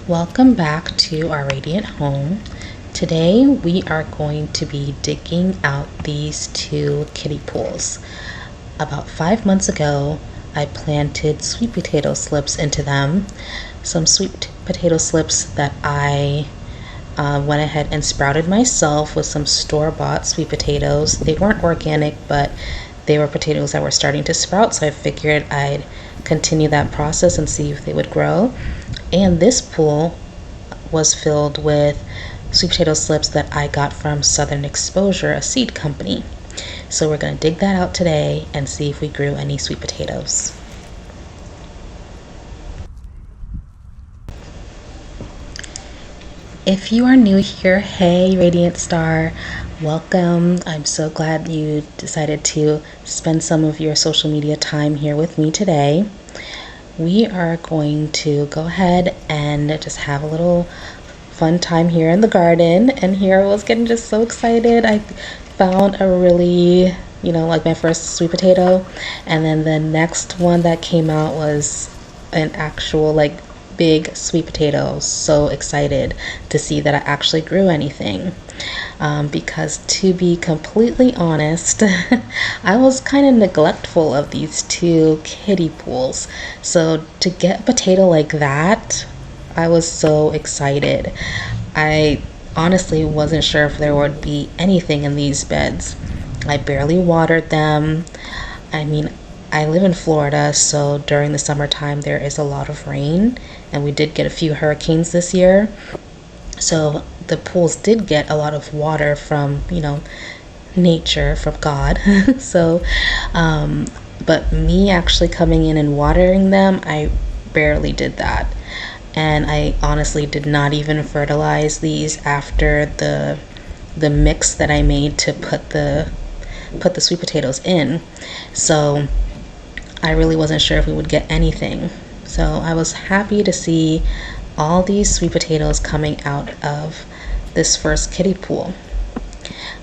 Welcome back to our radiant home. Today we are going to be digging out these two kiddie pools. About 5 months ago, I planted sweet potato slips into them. Some sweet potato slips that I went ahead and sprouted myself with some store-bought sweet potatoes. They weren't organic, but they were potatoes that were starting to sprout, so I figured I'd continue that process and see if they would grow. And this pool was filled with sweet potato slips that I got from Southern Exposure, a seed company. So we're going to dig that out today and see if we grew any sweet potatoes. If you are new here, hey Radiant Star, welcome. I'm so glad you decided to spend some of your social media time here with me today. We are going to go ahead and just have a little fun time here in the garden. And here I was getting just so excited. I found a really, like my first sweet potato. And then the next one that came out was an actual big sweet potato. So excited to see that I actually grew anything. Because to be completely honest, I was kind of neglectful of these two kiddie pools. So to get a potato like that, I was so excited. I honestly wasn't sure if there would be anything in these beds. I barely watered them. I mean, I live in Florida, so during the summertime there is a lot of rain, and we did get a few hurricanes this year. So the pools did get a lot of water from, nature, from God. So, but me actually coming in and watering them, I barely did that. And I honestly did not even fertilize these after the mix that I made to put the sweet potatoes in. So I really wasn't sure if we would get anything. So I was happy to see all these sweet potatoes coming out of this first kiddie pool.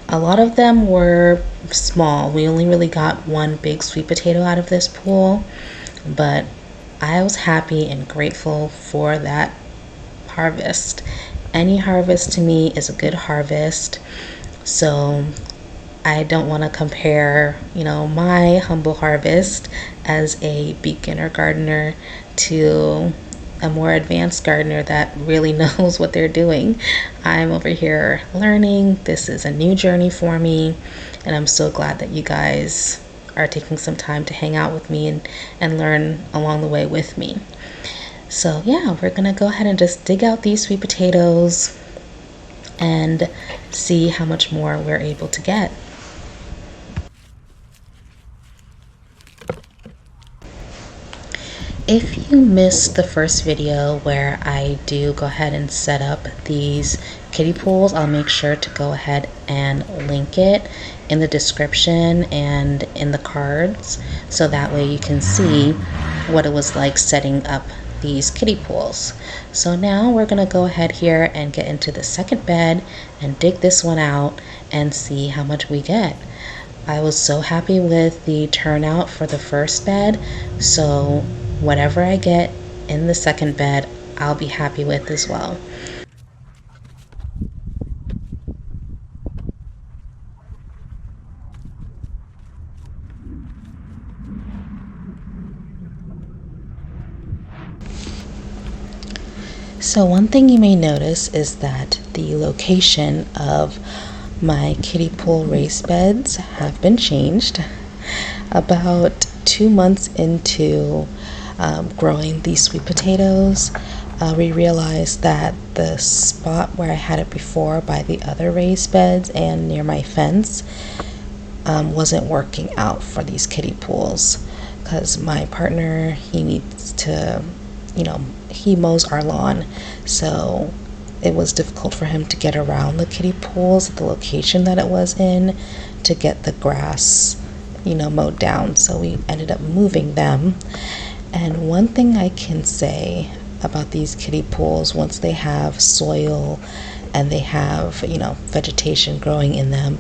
A lot of them were small. We only really got one big sweet potato out of this pool, but I was happy and grateful for that harvest. Any harvest to me is a good harvest. So I don't want to compare, my humble harvest as a beginner gardener to a more advanced gardener that really knows what they're doing. I'm over here learning. This is a new journey for me, and I'm so glad that you guys are taking some time to hang out with me and learn along the way with me. So yeah, we're gonna go ahead and just dig out these sweet potatoes and see how much more we're able to get. If you missed the first video where I do go ahead and set up these kiddie pools, I'll make sure to go ahead and link it in the description and in the cards, so that way you can see what it was like setting up these kiddie pools. So now we're gonna go ahead here and get into the second bed and dig this one out and see how much we get. I was so happy with the turnout for the first bed, so whatever I get in the second bed, I'll be happy with as well. So one thing you may notice is that the location of my kiddie pool raised beds have been changed. About 2 months into growing these sweet potatoes, we realized that the spot where I had it before by the other raised beds and near my fence wasn't working out for these kiddie pools, because my partner, he needs to, he mows our lawn, so it was difficult for him to get around the kiddie pools at the location that it was in to get the grass mowed down. So we ended up moving them. And one thing I can say about these kiddie pools, once they have soil and they have vegetation growing in them,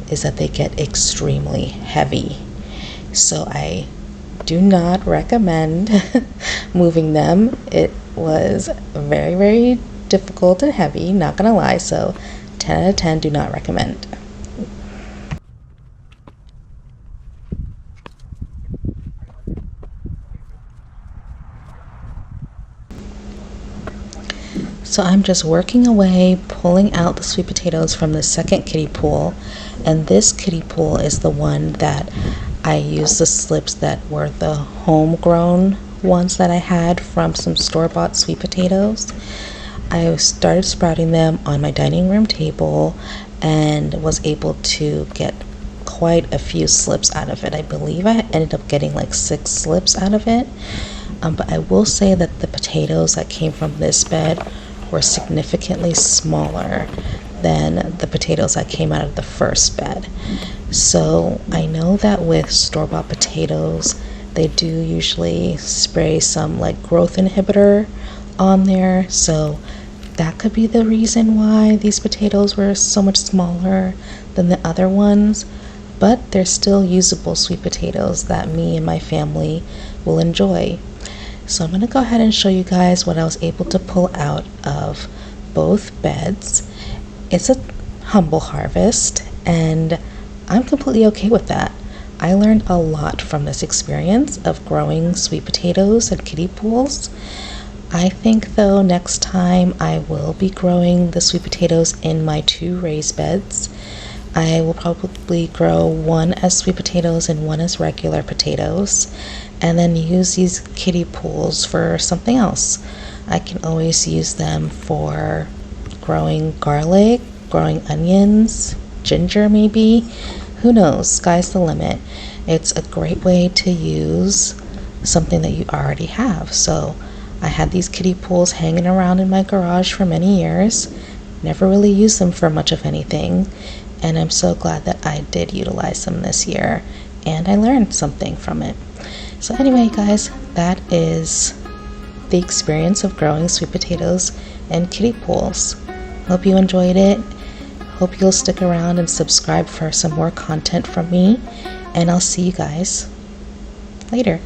is that they get extremely heavy. So I do not recommend moving them. It was very, very difficult and heavy, not gonna lie, so 10 out of 10 do not recommend. So I'm just working away, pulling out the sweet potatoes from the second kiddie pool, and this kiddie pool is the one that I used the slips that were the homegrown ones that I had from some store-bought sweet potatoes. I started sprouting them on my dining room table and was able to get quite a few slips out of it. I believe I ended up getting like 6 slips out of it. But I will say that the potatoes that came from this bed were significantly smaller than the potatoes that came out of the first bed. So I know that with store-bought potatoes, they do usually spray some like growth inhibitor on there. So that could be the reason why these potatoes were so much smaller than the other ones. But they're still usable sweet potatoes that me and my family will enjoy. So I'm going to go ahead and show you guys what I was able to pull out of both beds. It's a humble harvest, and I'm completely okay with that. I learned a lot from this experience of growing sweet potatoes at kiddie pools. I think though next time I will be growing the sweet potatoes in my 2 raised beds. I will probably grow one as sweet potatoes and one as regular potatoes, and then use these kiddie pools for something else. I can always use them for growing garlic, growing onions, ginger maybe. Who knows? Sky's the limit. It's a great way to use something that you already have. So I had these kiddie pools hanging around in my garage for many years. Never really used them for much of anything. And I'm so glad that I did utilize them this year, and I learned something from it. So anyway, guys, that is the experience of growing sweet potatoes and kiddie pools. Hope you enjoyed it. Hope you'll stick around and subscribe for some more content from me, and I'll see you guys later.